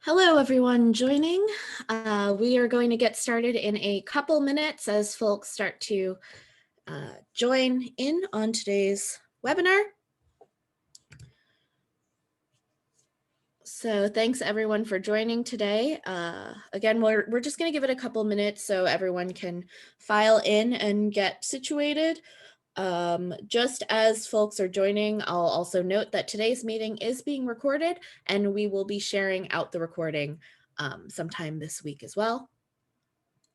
Hello, everyone joining. We are going to get started in a couple minutes as folks start to join in on today's webinar. So thanks everyone for joining today. Again, we're just going to give it a couple minutes so everyone can file in and get situated. Just as folks are joining, I'll also note that today's meeting is being recorded and we will be sharing out the recording sometime this week as well.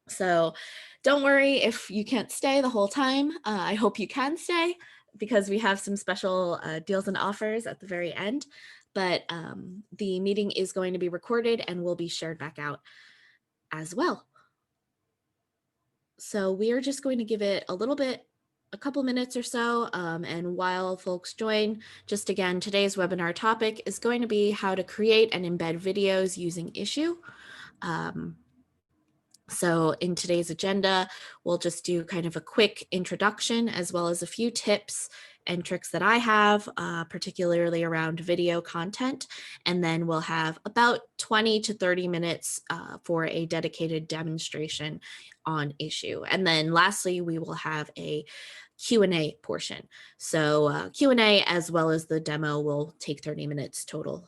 So don't worry if you can't stay the whole time. I hope you can stay because we have some special deals and offers at the very end. But the meeting is going to be recorded and will be shared back out as well. So we are just going to give it a couple minutes or so. And while folks join, just again, today's webinar topic is going to be how to create and embed videos using Issuu. So in today's agenda, we'll just do kind of a quick introduction as well as a few tips and tricks that I have, particularly around video content. And then we'll have about 20 to 30 minutes for a dedicated demonstration on Issuu. And then lastly, we will have a Q&A portion. So Q&A as well as the demo will take 30 minutes total.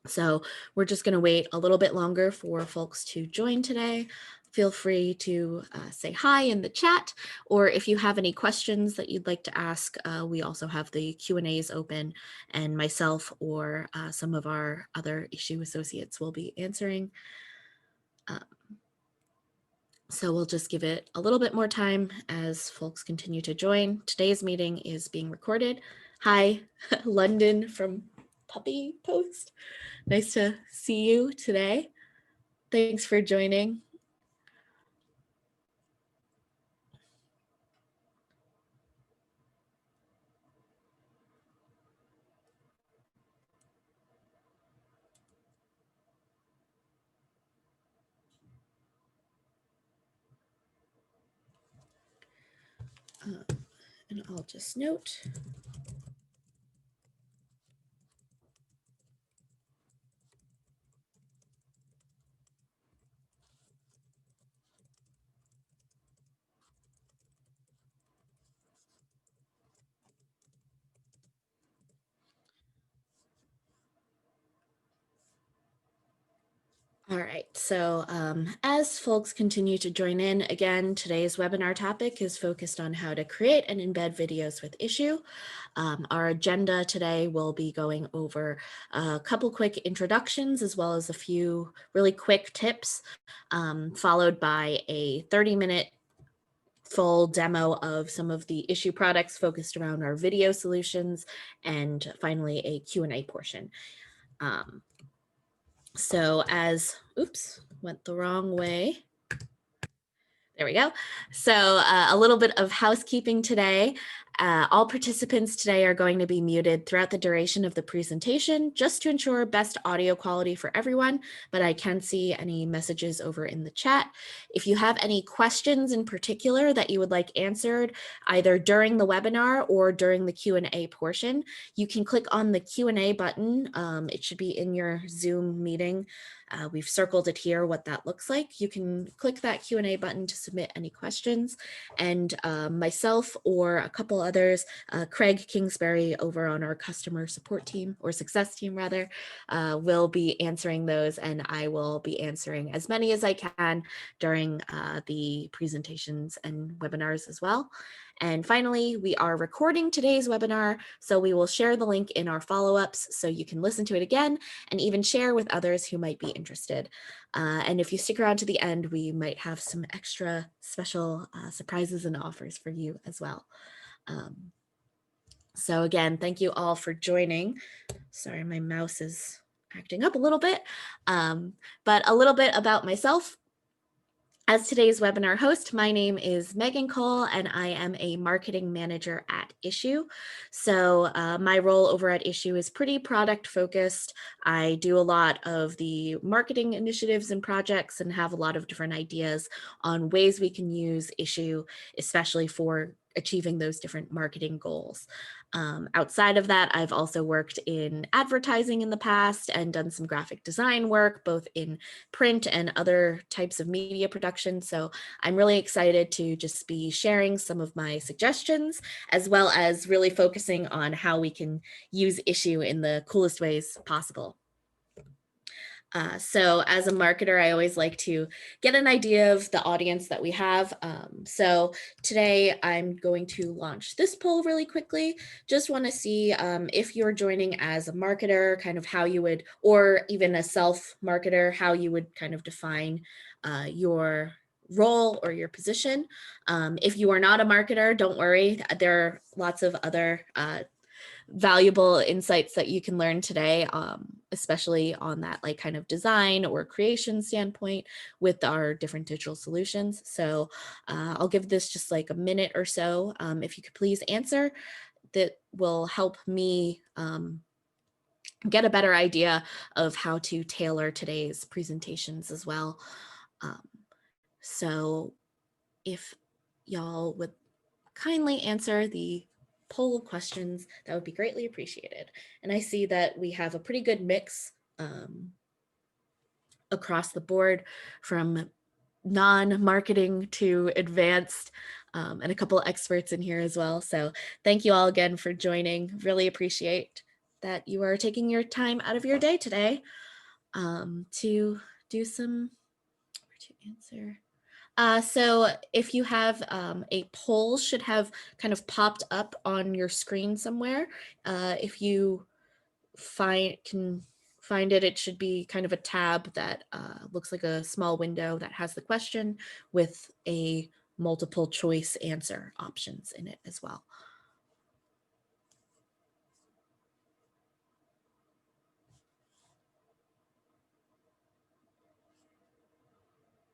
So we're just going to wait a little bit longer for folks to join today. Feel free to say hi in the chat, or if you have any questions that you'd like to ask, we also have the Q&As open, and myself or some of our other Issuu associates will be answering. So we'll just give it a little bit more time as folks continue to join. Today's meeting is being recorded. Hi, London from Puppy Post. Nice to see you today. Thanks for joining. And I'll just note. All right, so as folks continue to join in, again, today's webinar topic is focused on how to create and embed videos with Issuu. Our agenda today will be going over a couple quick introductions as well as a few really quick tips, followed by a 30-minute full demo of some of the Issuu products focused around our video solutions, and finally a Q&A portion. So oops, went the wrong way. There we go. So a little bit of housekeeping today. All participants today are going to be muted throughout the duration of the presentation, just to ensure best audio quality for everyone, but I can see any messages over in the chat. If you have any questions in particular that you would like answered, either during the webinar or during the Q&A portion, you can click on the Q&A button. It should be in your Zoom meeting. We've circled it here, what that looks like. You can click that Q&A button to submit any questions, and myself or a couple others, Craig Kingsbury over on our customer support team, or success team rather, will be answering those, and I will be answering as many as I can during the presentations and webinars as well. And finally, we are recording today's webinar, so we will share the link in our follow-ups so you can listen to it again and even share with others who might be interested. And if you stick around to the end, we might have some extra special surprises and offers for you as well. So again, thank you all for joining. Sorry, my mouse is acting up a little bit, but a little bit about myself. As today's webinar host, my name is Megan Cole, and I am a marketing manager at Issuu. So my role over at Issuu is pretty product focused. I do a lot of the marketing initiatives and projects and have a lot of different ideas on ways we can use Issuu, especially for achieving those different marketing goals. Outside of that, I've also worked in advertising in the past and done some graphic design work, both in print and other types of media production. So I'm really excited to just be sharing some of my suggestions, as well as really focusing on how we can use Issuu in the coolest ways possible. So as a marketer, I always like to get an idea of the audience that we have. So today I'm going to launch this poll really quickly. Just want to see if you're joining as a marketer, kind of how you would, or even a self-marketer, how you would kind of define your role or your position. If you are not a marketer, don't worry. There are lots of other valuable insights that you can learn today, especially on that like kind of design or creation standpoint with our different digital solutions. So I'll give this just like a minute or so. If you could please answer, that will help me get a better idea of how to tailor today's presentations as well. So if y'all would kindly answer the poll questions, that would be greatly appreciated. And I see that we have a pretty good mix across the board, from non-marketing to advanced, and a couple of experts in here as well. So thank you all again for joining. Really appreciate that you are taking your time out of your day today to do some, to answer. So if you have a poll, should have kind of popped up on your screen somewhere. If you can find it, it should be kind of a tab that looks like a small window that has the question with a multiple choice answer options in it as well.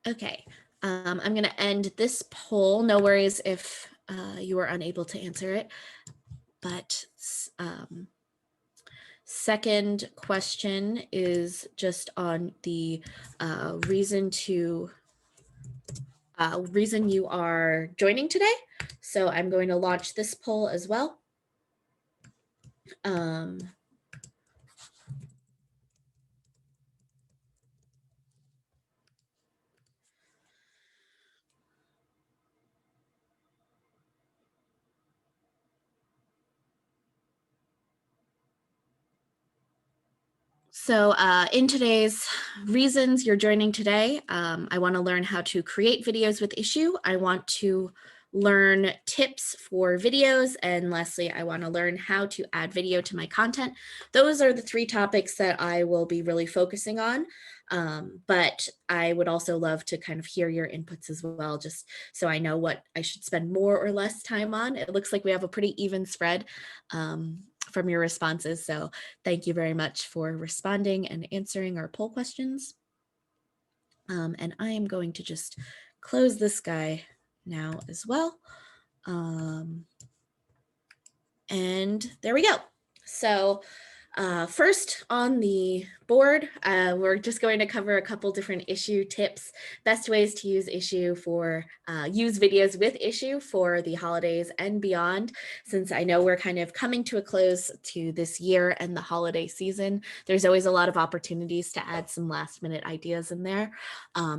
Okay. I'm going to end this poll. No worries if you are unable to answer it. But second question is just on the reason you are joining today. So I'm going to launch this poll as well. So in today's reasons you're joining today, I want to learn how to create videos with Issuu. I want to learn tips for videos. And lastly, I want to learn how to add video to my content. Those are the three topics that I will be really focusing on. But I would also love to kind of hear your inputs as well, just so I know what I should spend more or less time on. It looks like we have a pretty even spread from your responses. So thank you very much for responding and answering our poll questions. And I am going to just close this guy now as well. And there we go. So first on the board, we're just going to cover a couple different Issuu tips, best ways to use Issuu for, use videos with Issuu for the holidays and beyond. Since I know we're kind of coming to a close to this year and the holiday season, there's always a lot of opportunities to add some last minute ideas in there.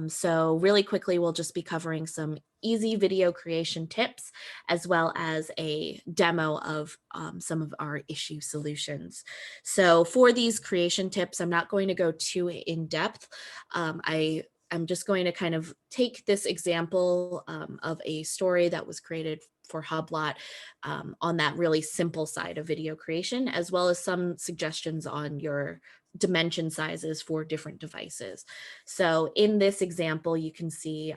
So really quickly, we'll just be covering some easy video creation tips, as well as a demo of some of our Issuu solutions. So for these creation tips, I'm not going to go too in depth. I'm just going to kind of take this example of a story that was created for Hublot on that really simple side of video creation, as well as some suggestions on your dimension sizes for different devices. So in this example, you can see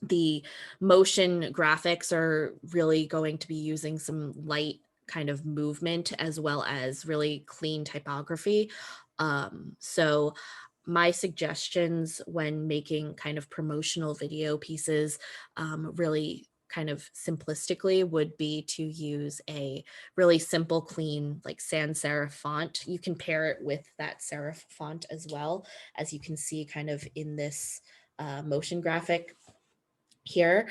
the motion graphics are really going to be using some light kind of movement as well as really clean typography. So my suggestions when making kind of promotional video pieces really kind of simplistically would be to use a really simple, clean, like sans serif font. You can pair it with that serif font as well, as you can see kind of in this motion graphic here.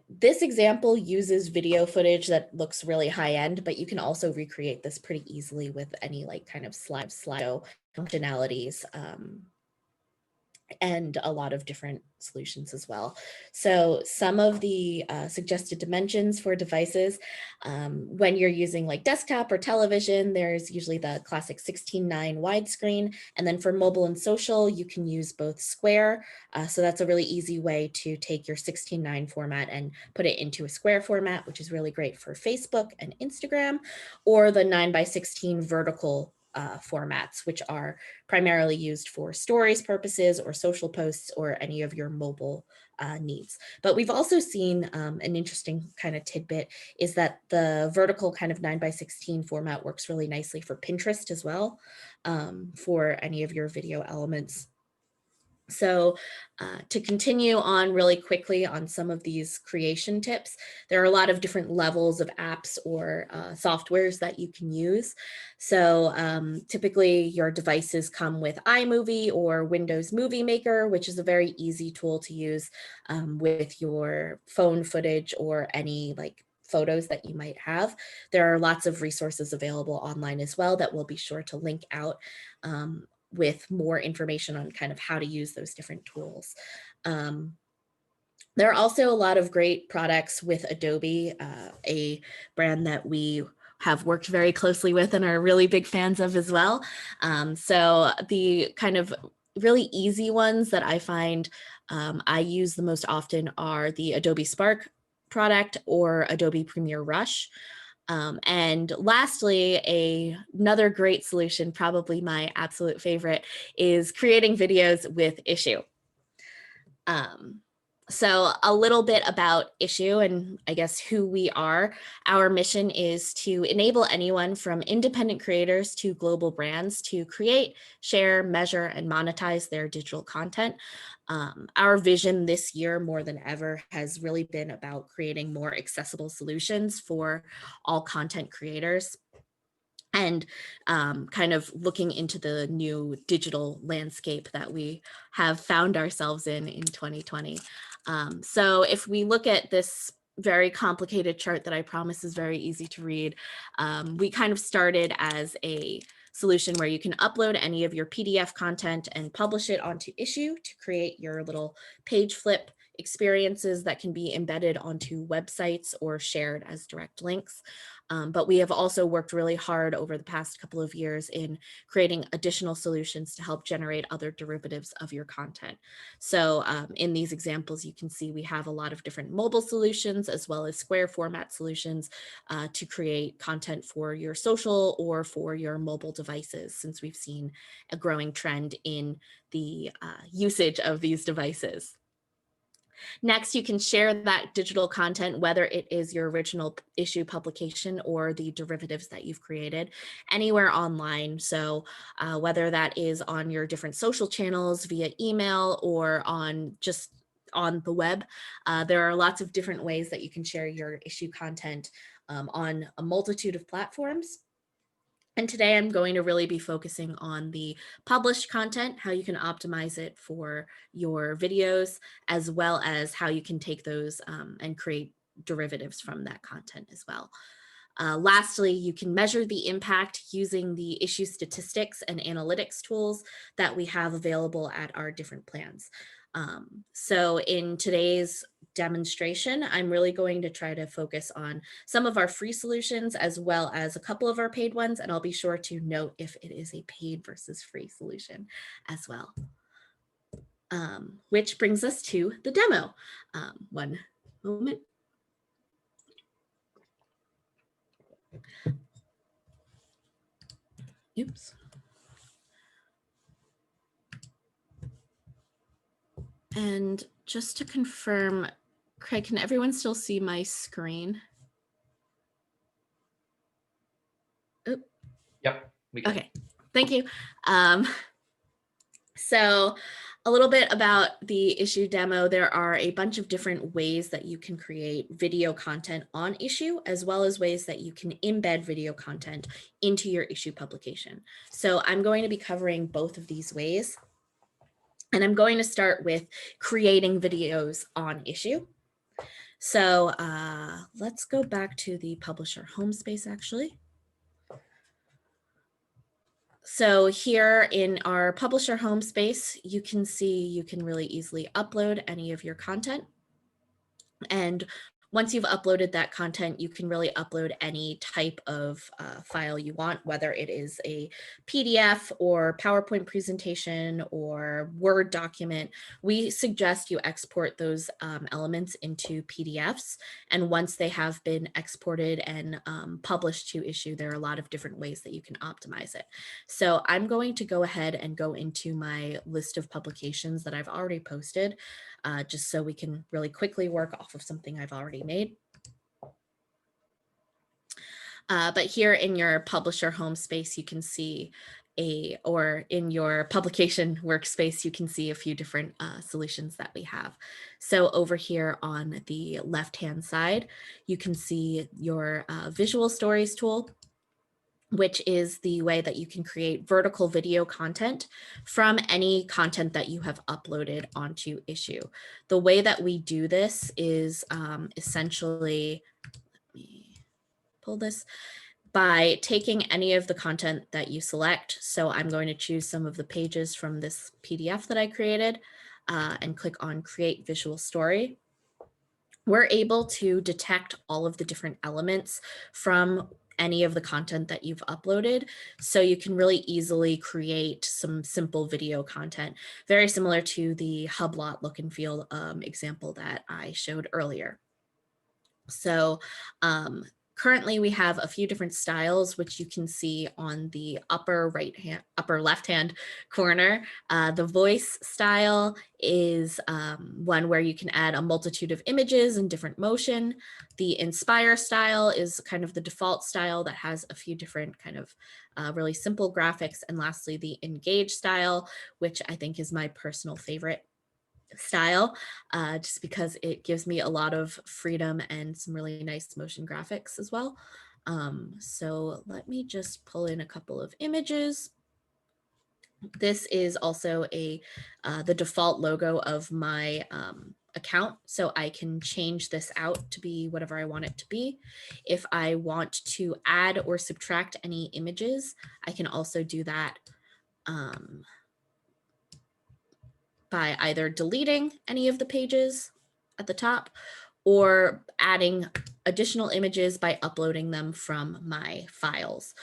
This example uses video footage that looks really high end, but you can also recreate this pretty easily with any like kind of slideshow functionalities. And a lot of different solutions as well. So some of the suggested dimensions for devices, when you're using like desktop or television, there's usually the classic 16:9 widescreen. And then for mobile and social, you can use both square. So that's a really easy way to take your 16:9 format and put it into a square format, which is really great for Facebook and Instagram, or the 9:16 vertical formats, which are primarily used for stories purposes or social posts or any of your mobile needs. But we've also seen an interesting kind of tidbit is that the vertical kind of 9:16 format works really nicely for Pinterest as well, for any of your video elements. So to continue on really quickly on some of these creation tips, there are a lot of different levels of apps or softwares that you can use. So typically your devices come with iMovie or Windows Movie Maker, which is a very easy tool to use with your phone footage or any like photos that you might have. There are lots of resources available online as well that we'll be sure to link out with more information on kind of how to use those different tools. There are also a lot of great products with Adobe, a brand that we have worked very closely with and are really big fans of as well. So the kind of really easy ones that I find I use the most often are the Adobe Spark product or Adobe Premiere Rush. And lastly, another great solution, probably my absolute favorite, is creating videos with Issuu. So a little bit about Issuu and I guess who we are. Our mission is to enable anyone from independent creators to global brands to create, share, measure, and monetize their digital content. Our vision this year more than ever has really been about creating more accessible solutions for all content creators and kind of looking into the new digital landscape that we have found ourselves in 2020. So if we look at this very complicated chart that I promise is very easy to read, we kind of started as a solution where you can upload any of your PDF content and publish it onto Issuu to create your little page flip experiences that can be embedded onto websites or shared as direct links. But we have also worked really hard over the past couple of years in creating additional solutions to help generate other derivatives of your content. So in these examples, you can see we have a lot of different mobile solutions as well as square format solutions to create content for your social or for your mobile devices, since we've seen a growing trend in the usage of these devices. Next, you can share that digital content, whether it is your original Issuu publication or the derivatives that you've created, anywhere online. So whether that is on your different social channels via email or on just on the web, there are lots of different ways that you can share your Issuu content on a multitude of platforms. And today I'm going to really be focusing on the published content, how you can optimize it for your videos, as well as how you can take those and create derivatives from that content as well. Lastly, you can measure the impact using the Issuu statistics and analytics tools that we have available at our different plans. So in today's demonstration, I'm really going to try to focus on some of our free solutions as well as a couple of our paid ones, and I'll be sure to note if it is a paid versus free solution as well. Which brings us to the demo. One moment. Oops. And just to confirm, Craig, can everyone still see my screen? Oop. Yep. We can. Okay, thank you. So a little bit about the Issuu demo. There are a bunch of different ways that you can create video content on Issuu, as well as ways that you can embed video content into your Issuu publication. So I'm going to be covering both of these ways. And I'm going to start with creating videos on Issuu. So let's go back to the publisher home space actually. So here in our publisher home space, you can see you can really easily upload any of your content. And once you've uploaded that content, you can really upload any type of file you want, whether it is a PDF or PowerPoint presentation or Word document. We suggest you export those elements into PDFs. And once they have been exported and published to Issuu, there are a lot of different ways that you can optimize it. So I'm going to go ahead and go into my list of publications that I've already posted. Just so we can really quickly work off of something I've already made. But here in your publisher home space, you can see or in your publication workspace, you can see a few different solutions that we have. So over here on the left-hand side, you can see your visual stories tool, which is the way that you can create vertical video content from any content that you have uploaded onto Issuu. The way that we do this is essentially, let me pull this, by taking any of the content that you select. So I'm going to choose some of the pages from this PDF that I created and click on Create Visual Story. We're able to detect all of the different elements from any of the content that you've uploaded. So you can really easily create some simple video content, very similar to the Hublot look and feel example that I showed earlier. So currently we have a few different styles, which you can see on the upper left-hand corner. The voice style is one where you can add a multitude of images and different motion. The inspire style is kind of the default style that has a few different kind of really simple graphics. And lastly, the engage style, which I think is my personal favorite style, just because it gives me a lot of freedom and some really nice motion graphics as well. So let me just pull in a couple of images. This is also the default logo of my account, so I can change this out to be whatever I want it to be. If I want to add or subtract any images, I can also do that by either deleting any of the pages at the top or adding additional images by uploading them from my files.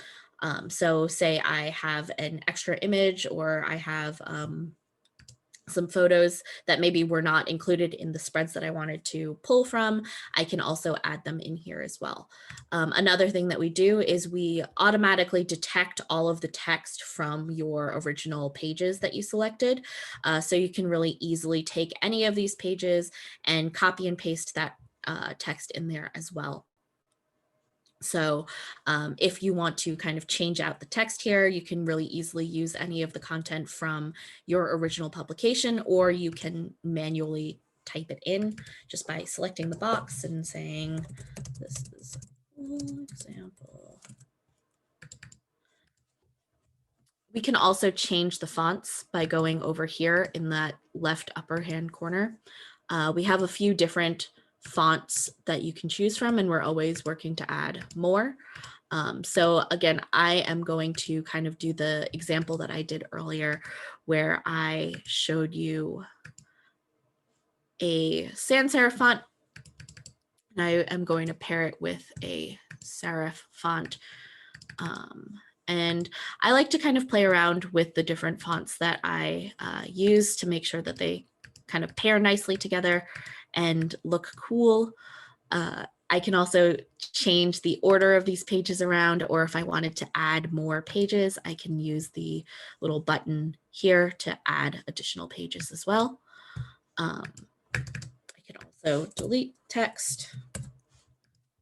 So say I have an extra image or I have some photos that maybe were not included in the spreads that I wanted to pull from, I can also add them in here as well. Another thing that we do is we automatically detect all of the text from your original pages that you selected. So you can really easily take any of these pages and copy and paste that text in there as well. So if you want to kind of change out the text here, you can really easily use any of the content from your original publication, or you can manually type it in just by selecting the box and saying, this is an example. We can also change the fonts by going over here in that left upper hand corner. We have a few different fonts that you can choose from, and we're always working to add more. So again, I am going to kind of do the example that I did earlier where I showed you a sans serif font, and I am going to pair it with a serif font. And I like to kind of play around with the different fonts that I use to make sure that they kind of pair nicely together and look cool. I can also change the order of these pages around, or if I wanted to add more pages, I can use the little button here to add additional pages as well. I can also delete text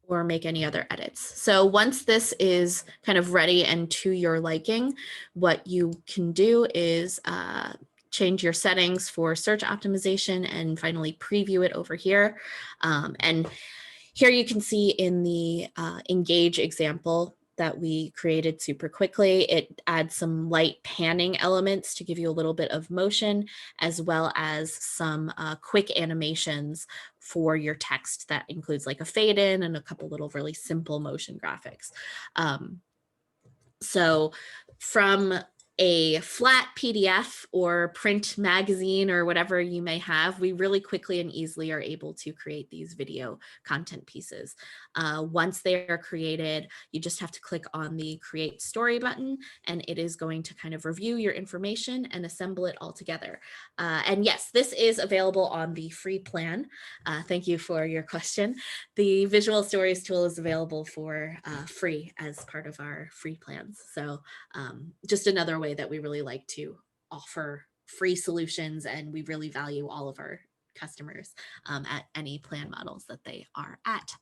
or make any other edits. So once this is kind of ready and to your liking, what you can do is change your settings for search optimization and finally preview it over here. And here you can see in the engage example, that we created super quickly. It adds some light panning elements to give you a little bit of motion, as well as some quick animations for your text that includes like a fade in and a couple little really simple motion graphics. So from a flat PDF or print magazine or whatever you may have, we really quickly and easily are able to create these video content pieces. Once they are created, you just have to click on the Create Story button, and it is going to kind of review your information and assemble it all together. And yes, this is available on the free plan. Thank you for your question. The Visual Stories tool is available for free as part of our free plans. So just another way that we really like to offer free solutions, and we really value all of our customers at any plan models that they are at.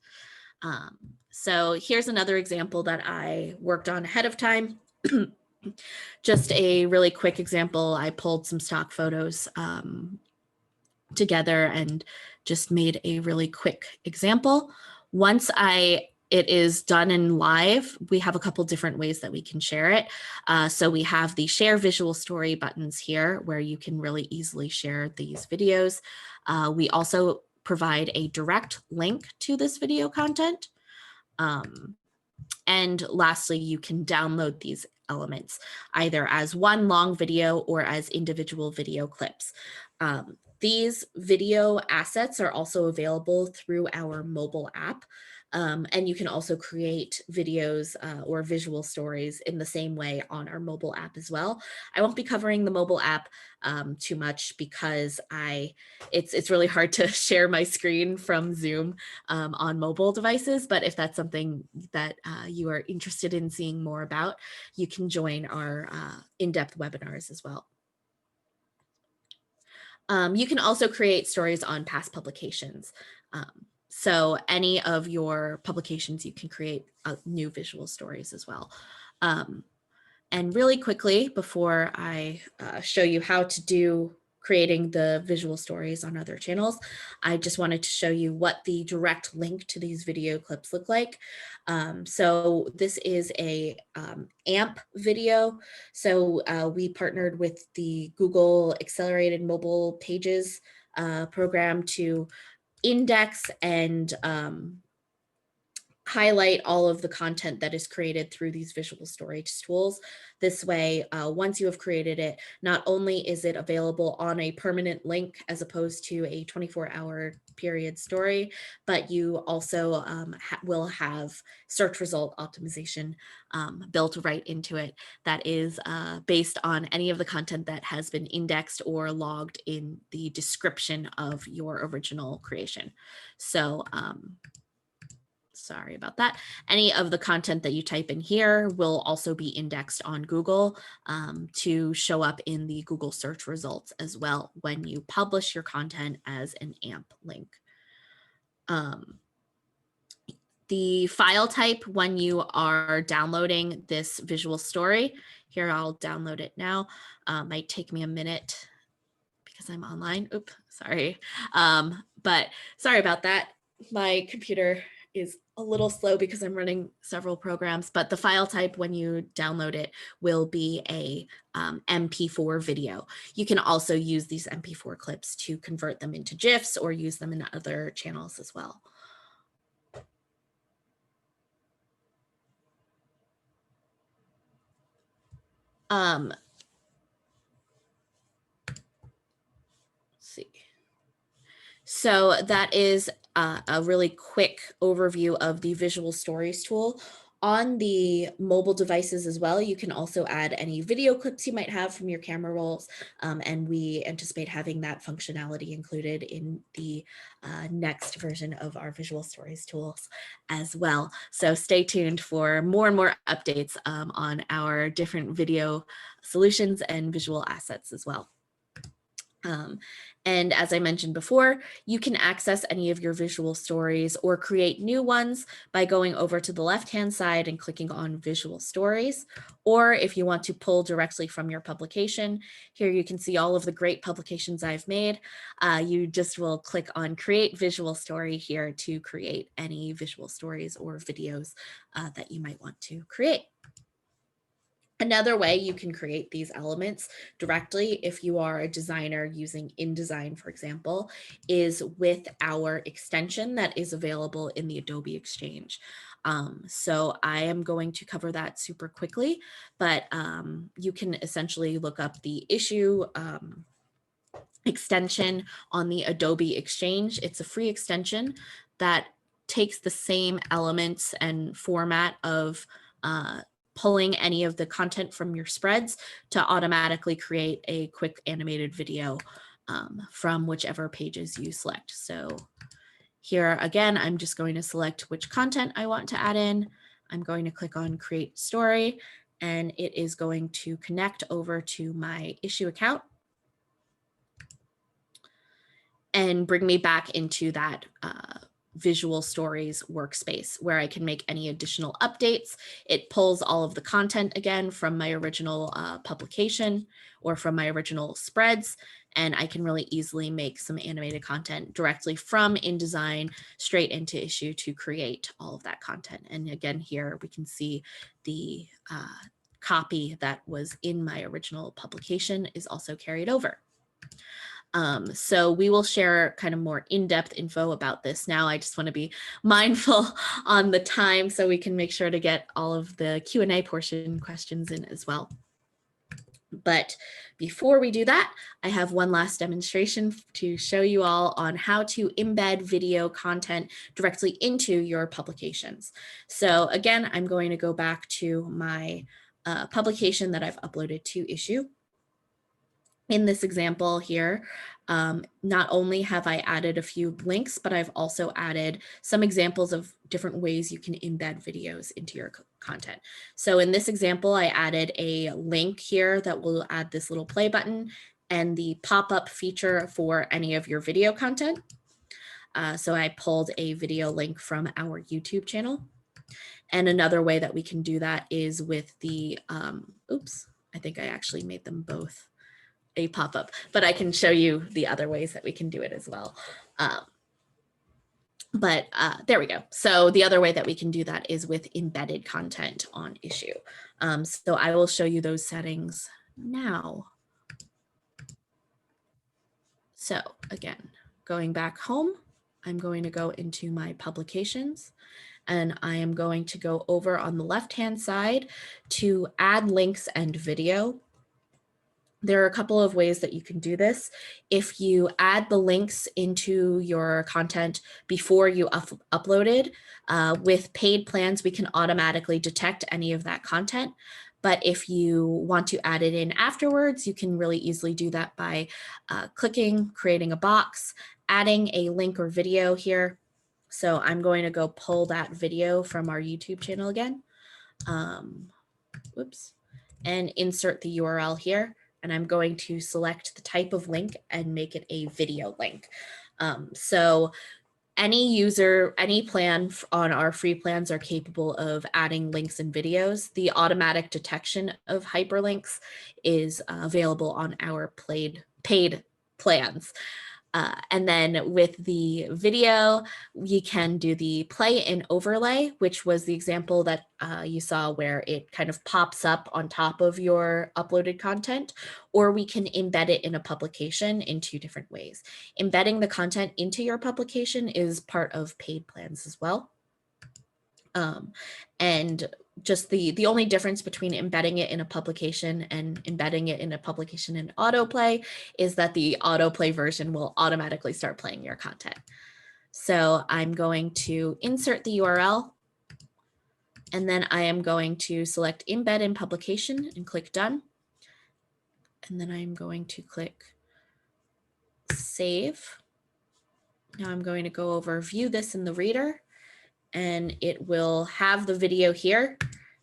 So here's another example that I worked on ahead of time. Just a really quick example. I pulled some stock photos together and just made a really quick example. Once it is done and live, we have a couple different ways that we can share it. So we have the Share Visual Story buttons here, where you can really easily share these videos. We also provide a direct link to this video content. And lastly, you can download these elements either as one long video or as individual video clips. These video assets are also available through our mobile app. And you can also create videos or visual stories in the same way on our mobile app as well. I won't be covering the mobile app too much because it's really hard to share my screen from Zoom on mobile devices. But if that's something that you are interested in seeing more about, you can join our in-depth webinars as well. You can also create stories on past publications. So any of your publications, you can create new visual stories as well. And really quickly, before I show you how to do creating the visual stories on other channels, I just wanted to show you what the direct link to these video clips look like. So this is a AMP video. So we partnered with the Google Accelerated Mobile Pages program to index and highlight all of the content that is created through these visual storage tools. This way, once you have created it, not only is it available on a permanent link as opposed to a 24-hour period story, but you also will have search result optimization built right into it that is based on any of the content that has been indexed or logged in the description of your original creation. So sorry about that. Any of the content that you type in here will also be indexed on Google to show up in the Google search results as well when you publish your content as an AMP link. The file type when you are downloading this visual story, here I'll download it now, might take me a minute because I'm online. Oops, sorry. But sorry about that. My computer is a little slow because I'm running several programs, but the file type when you download it will be a MP4 video. You can also use these MP4 clips to convert them into GIFs or use them in other channels as well. Let's see. So that is a really quick overview of the Visual Stories tool. On the mobile devices as well, you can also add any video clips you might have from your camera rolls, and we anticipate having that functionality included in the next version of our Visual Stories tools as well. So stay tuned for more and more updates on our different video solutions and visual assets as well. And as I mentioned before, you can access any of your visual stories or create new ones by going over to the left-hand side and clicking on Visual Stories. Or if you want to pull directly from your publication, here you can see all of the great publications I've made. You just will click on Create Visual Story here to create any visual stories or videos that you might want to create. Another way you can create these elements directly, if you are a designer using InDesign, for example, is with our extension that is available in the Adobe Exchange. So I am going to cover that super quickly, but you can essentially look up the Issuu extension on the Adobe Exchange. It's a free extension that takes the same elements and format of pulling any of the content from your spreads to automatically create a quick animated video from whichever pages you select. So here again, I'm just going to select which content I want to add in. I'm going to click on Create Story, and it is going to connect over to my Issuu account and bring me back into that Visual Stories workspace where I can make any additional updates. It pulls all of the content again from my original publication or from my original spreads, and I can really easily make some animated content directly from InDesign straight into Issuu to create all of that content. And again, here we can see the copy that was in my original publication is also carried over. So we will share kind of more in-depth info about this now. I just want to be mindful on the time so we can make sure to get all of the Q&A portion questions in as well. But before we do that, I have one last demonstration to show you all on how to embed video content directly into your publications. So again, I'm going to go back to my publication that I've uploaded to Issuu. In this example here, not only have I added a few links, but I've also added some examples of different ways you can embed videos into your content. So in this example, I added a link here that will add this little play button and the pop-up feature for any of your video content. So I pulled a video link from our YouTube channel. And another way that we can do that is with the, oops, I think I actually made them both a pop-up, but I can show you the other ways that we can do it as well. There we go. So the other way that we can do that is with embedded content on Issuu. So I will show you those settings now. So again, going back home, I'm going to go into my publications, and I am going to go over on the left-hand side to add links and video. There are a couple of ways that you can do this. If you add the links into your content before you uploaded, with paid plans, we can automatically detect any of that content. But if you want to add it in afterwards, you can really easily do that by clicking, creating a box, adding a link or video here. So I'm going to go pull that video from our YouTube channel again. Whoops, and insert the URL here. And I'm going to select the type of link and make it a video link. So any user, any plan on our free plans are capable of adding links and videos. The automatic detection of hyperlinks is available on our paid plans. And then with the video, you can do the play and overlay, which was the example that you saw where it kind of pops up on top of your uploaded content, or we can embed it in a publication in two different ways. Embedding the content into your publication is part of paid plans as well. And just the only difference between embedding it in a publication and embedding it in a publication in autoplay is that the autoplay version will automatically start playing your content. So I'm going to insert the URL, and then I am going to select embed in publication and click done. And then I'm going to click save. Now I'm going to go over view this in the reader, and it will have the video here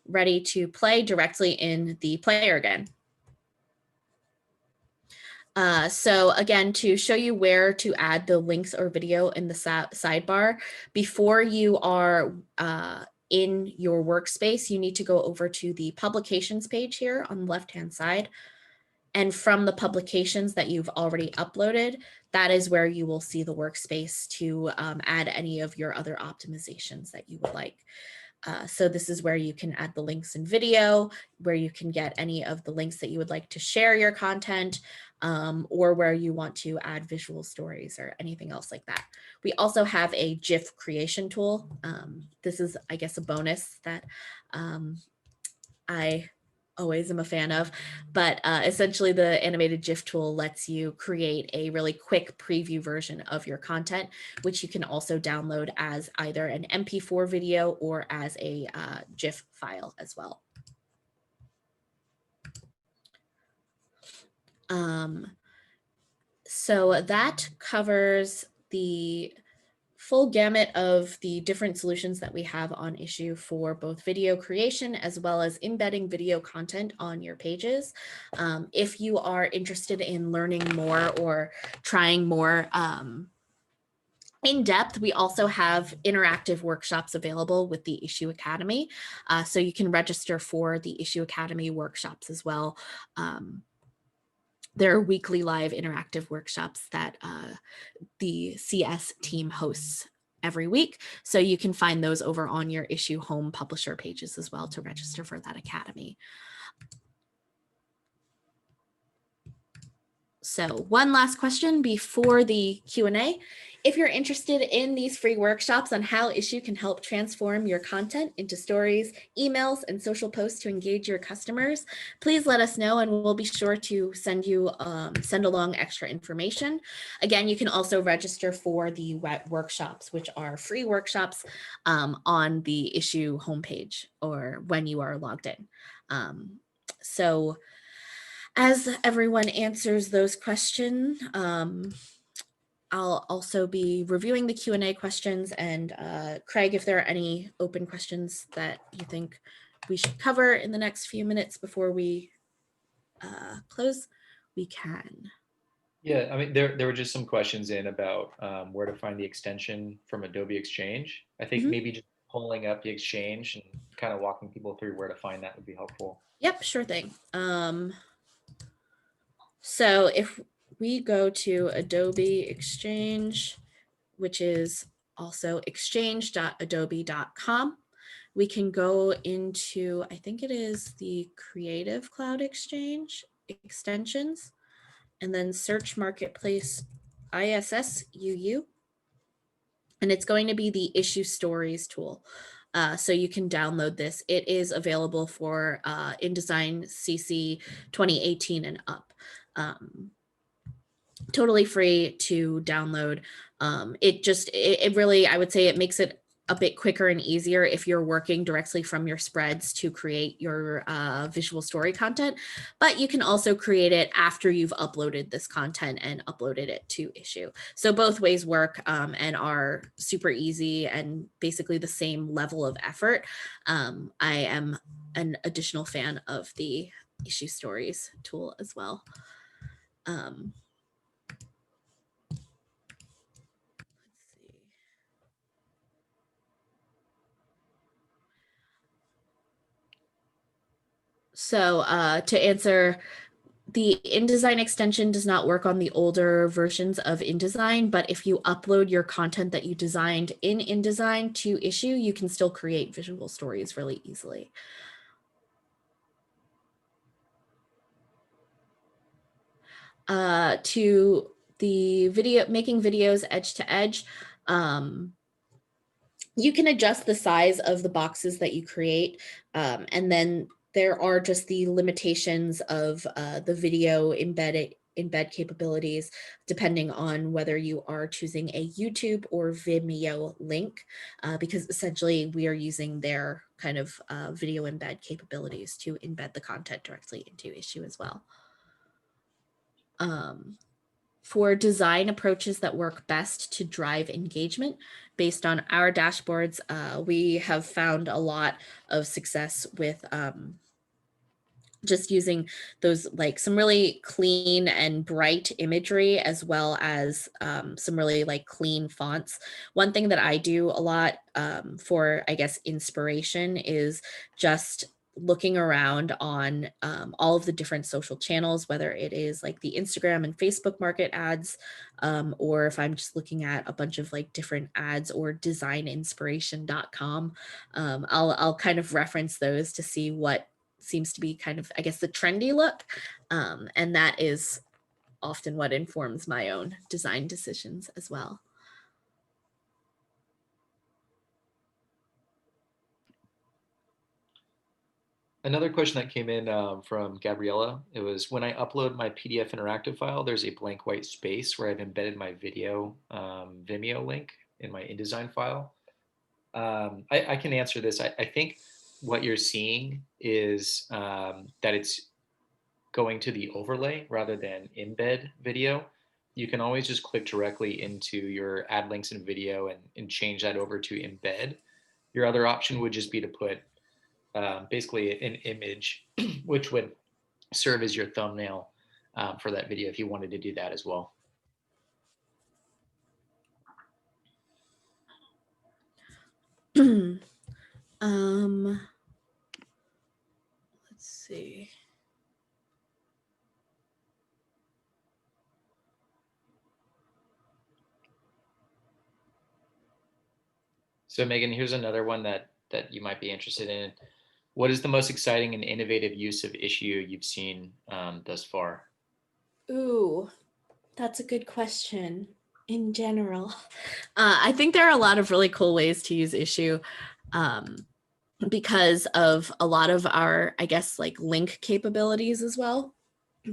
ready to play directly in the player again. So again, to show you where to add the links or video in the sidebar, before you are in your workspace, you need to go over to the publications page here on the left-hand side. And from the publications that you've already uploaded, that is where you will see the workspace to add any of your other optimizations that you would like. So this is where you can add the links in video, where you can get any of the links that you would like to share your content, or where you want to add visual stories or anything else like that. We also have a GIF creation tool. This is, I guess, a bonus that I always am a fan of, but essentially the animated GIF tool lets you create a really quick preview version of your content, which you can also download as either an MP4 video or as a GIF file as well. So that covers the full gamut of the different solutions that we have on Issuu for both video creation as well as embedding video content on your pages. If you are interested in learning more or trying more in depth, we also have interactive workshops available with the Issuu Academy. So you can register for the Issuu Academy workshops as well. There are weekly live interactive workshops that the CS team hosts every week. So you can find those over on your Issuu home publisher pages as well to register for that academy. So one last question before the Q&A. If you're interested in these free workshops on how Issuu can help transform your content into stories, emails, and social posts to engage your customers, please let us know and we'll be sure to send you send along extra information. Again, you can also register for the workshops, which are free workshops on the Issuu homepage or when you are logged in. So as everyone answers those questions, I'll also be reviewing the Q&A questions, and Craig, if there are any open questions that you think we should cover in the next few minutes before we close, we can. Yeah, I mean, there were just some questions in about where to find the extension from Adobe Exchange. I think maybe just pulling up the Exchange and kind of walking people through where to find that would be helpful. Yep, sure thing. So if we go to Adobe Exchange, which is also exchange.adobe.com, we can go into, I think it is the Creative Cloud Exchange extensions, and then search Marketplace ISSUU, and it's going to be the Issuu Stories tool. So you can download this. It is available for InDesign CC 2018 and up. Totally free to download. It really, I would say it makes it a bit quicker and easier if you're working directly from your spreads to create your visual story content, but you can also create it after you've uploaded this content and uploaded it to Issuu. So both ways work and are super easy and basically the same level of effort. I am an additional fan of the Issuu Stories tool as well. So to answer, the InDesign extension does not work on the older versions of InDesign, but if you upload your content that you designed in InDesign to Issuu, you can still create visual stories really easily. To the making videos edge to edge, you can adjust the size of the boxes that you create, and then there are just the limitations of the video embed capabilities, depending on whether you are choosing a YouTube or Vimeo link, because essentially we are using their kind of video embed capabilities to embed the content directly into Issuu as well. For design approaches that work best to drive engagement based on our dashboards, we have found a lot of success with just using those like some really clean and bright imagery, as well as some really like clean fonts. One thing that I do a lot for, I guess, inspiration is just looking around on all of the different social channels, whether it is like the Instagram and Facebook market ads, or if I'm just looking at a bunch of like different ads or designinspiration.com, I'll kind of reference those to see what seems to be kind of, I guess, the trendy look. And that is often what informs my own design decisions as well. Another question that came in from Gabriella, it was when I upload my PDF interactive file, there's a blank white space where I've embedded my video Vimeo link in my InDesign file. I can answer this. I think what you're seeing is that it's going to the overlay rather than embed video. You can always just click directly into your add links in video and change that over to embed. Your other option would just be to put basically an image, which would serve as your thumbnail for that video if you wanted to do that as well. Let's see. So Megan, here's another one that you might be interested in. What is the most exciting and innovative use of Issuu you've seen thus far? Ooh, that's a good question in general. I think there are a lot of really cool ways to use Issuu because of a lot of our, I guess, like link capabilities as well.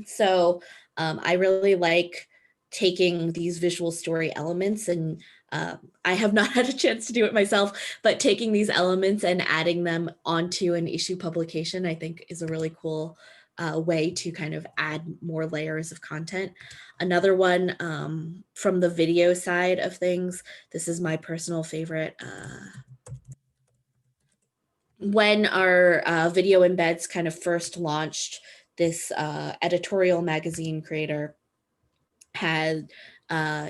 So I really like taking these visual story elements, and I have not had a chance to do it myself, but taking these elements and adding them onto an Issuu publication, I think is a really cool way to kind of add more layers of content. Another one from the video side of things, this is my personal favorite. When our video embeds kind of first launched, this editorial magazine creator had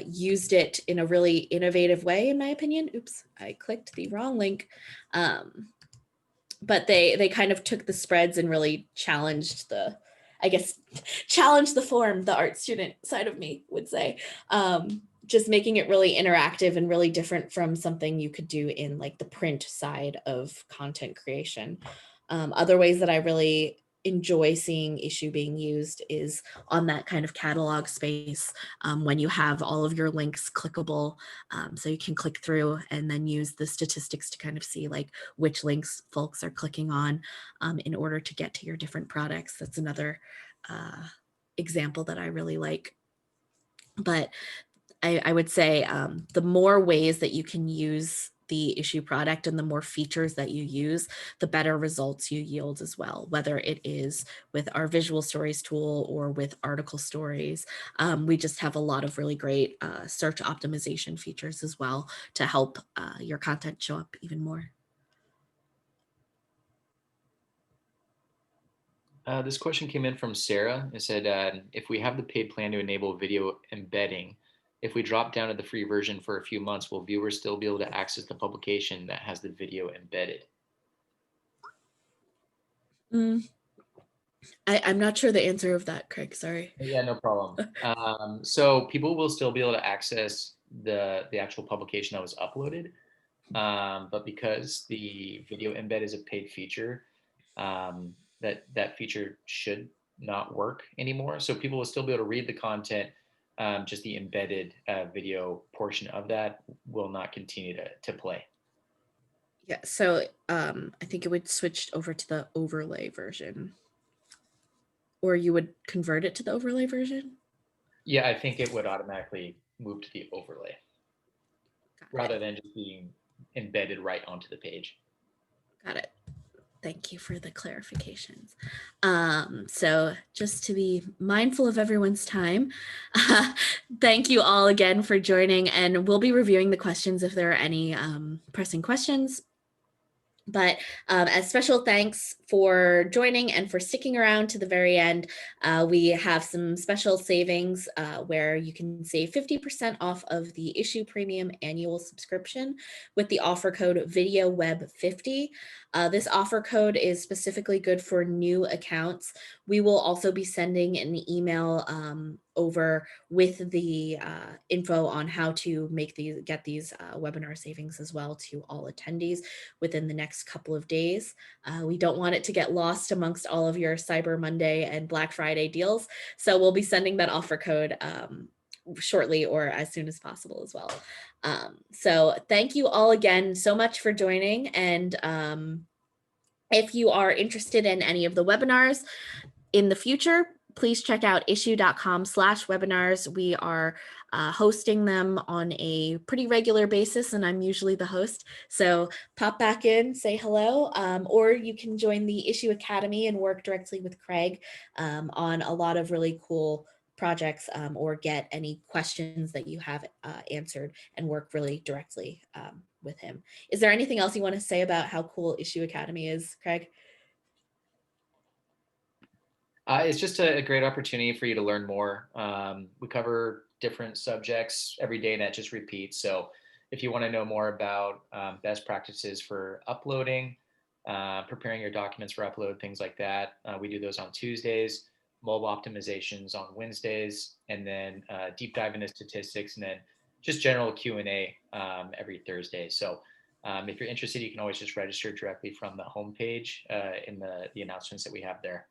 used it in a really innovative way, in my opinion. Oops, I clicked the wrong link. But they kind of took the spreads and really challenged the, I guess, challenged the form, the art student side of me would say. Just making it really interactive and really different from something you could do in like the print side of content creation. Other ways that I really enjoy seeing Issuu being used is on that kind of catalog space, when you have all of your links clickable, so you can click through and then use the statistics to kind of see like which links folks are clicking on in order to get to your different products. That's another example that I really like. But I would say the more ways that you can use the Issuu product and the more features that you use, the better results you yield as well, whether it is with our visual stories tool or with article stories. We just have a lot of really great search optimization features as well to help your content show up even more. This question came in from Sarah. It said, if we have the paid plan to enable video embedding, if we drop down to the free version for a few months, will viewers still be able to access the publication that has the video embedded? I'm not sure the answer of that, Craig, sorry. Yeah, no problem. So people will still be able to access the actual publication that was uploaded, but because the video embed is a paid feature, that feature should not work anymore. So people will still be able to read the content. Just the embedded video portion of that will not continue to play. Yeah, so I think it would switch over to the overlay version. Or you would convert it to the overlay version? Yeah, I think it would automatically move to the overlay rather than just being embedded right onto the page. Got it. Thank you for the clarifications. So just to be mindful of everyone's time, thank you all again for joining, and we'll be reviewing the questions if there are any pressing questions. But as special thanks for joining and for sticking around to the very end, we have some special savings where you can save 50% off of the Issuu Premium annual subscription with the offer code VideoWeb50. This offer code is specifically good for new accounts. We will also be sending an email over with the info on how to get these webinar savings as well to all attendees within the next couple of days. We don't want it to get lost amongst all of your Cyber Monday and Black Friday deals. So we'll be sending that offer code shortly or as soon as possible as well. So thank you all again so much for joining. And if you are interested in any of the webinars in the future, please check out issuu.com/webinars. We are hosting them on a pretty regular basis, and I'm usually the host. So pop back in, say hello, or you can join the Issuu Academy and work directly with Craig on a lot of really cool projects, or get any questions that you have answered and work really directly with him. Is there anything else you want to say about how cool Issuu Academy is, Craig? It's just a great opportunity for you to learn more. We cover different subjects every day, and that just repeats. So if you want to know more about best practices for uploading, preparing your documents for upload, things like that, we do those on Tuesdays, mobile optimizations on Wednesdays, and then deep dive into statistics, and then just general Q&A every Thursday. So if you're interested, you can always just register directly from the homepage in the announcements that we have there.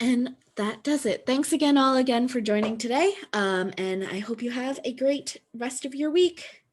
And that does it. Thanks again, all again for joining today. And I hope you have a great rest of your week.